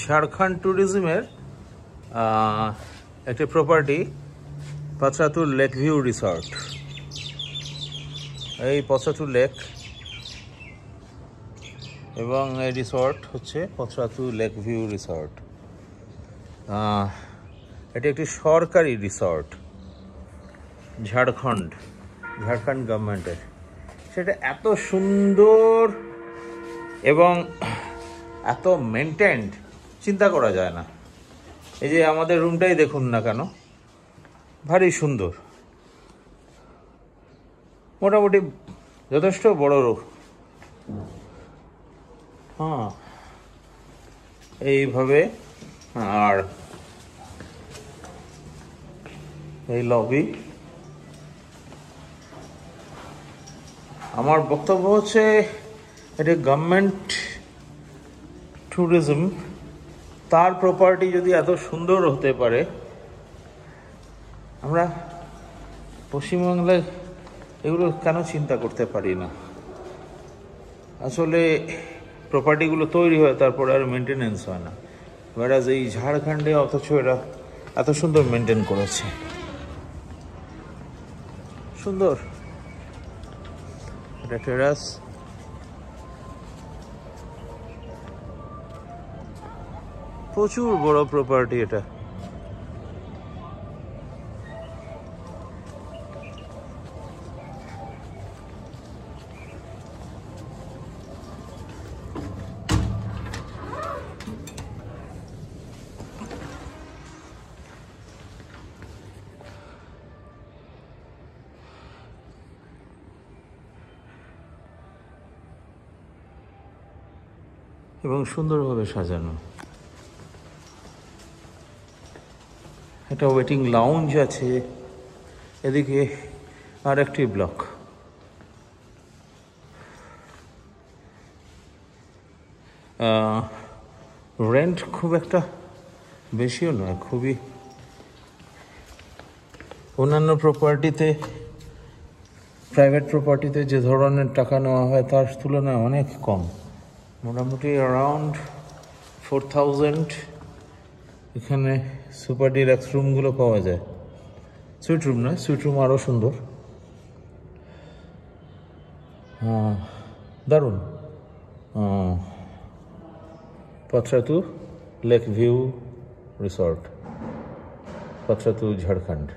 ঝাড়খণ্ড ট্যুরিজমের একটি property পথরাতু lake view resort. এই পথরাতু lake এবং এই রিসর্ট হচ্ছে পথরাতু লেক ভিউ রিসর্ট। এটি একটি সরকারি রিসর্ট ঝাড়খণ্ড গভর্নমেন্টের। সেটা এত সুন্দর এবং এত মেনটেন্ড, চিন্তা করা যায় না। এই যে আমাদের রুমটাই দেখুন না কেন, ভারী সুন্দর, মোটামুটি যথেষ্ট বড় রুম। এইভাবে, আর এই লবি। আমার বক্তব্য হচ্ছে এটা গভর্নমেন্ট ট্যুরিজম, তার প্রপার্টি যদি এত সুন্দর হতে পারে, আমরা পশ্চিমবাংলায় এগুলো কেন চিন্তা করতে পারি না? আসলে প্রপার্টিগুলো তৈরি হয়, তারপরে আর মেনটেনেন্স হয় না। ওয়ারাজ এই ঝাড়খণ্ডে অথচ এরা এত সুন্দর মেনটেন করেছে। সুন্দর এটা টেরাস, প্রচুর বড় প্রপার্টি এটা। এবং সুন্দরভাবে সাজানো। একটা ওয়েটিং লাউঞ্জ আছে, এদিকে আর একটি ব্লক। রেন্ট খুব একটা বেশিও নয়, খুবই অন্যান্য প্রপার্টিতে, প্রাইভেট প্রপার্টিতে যে ধরনের টাকা নেওয়া হয় তার তুলনায় অনেক কম, মোটামুটি অ্যারাউন্ড 4000। এখানে সুপার ডিলাক্স রুমগুলো পাওয়া যায়। সুইট রুম নয়, সুইট রুম আরও সুন্দর। দারুণ। পথরাতু লেক ভিউ রিসর্ট, পথরাতু, ঝাড়খণ্ড।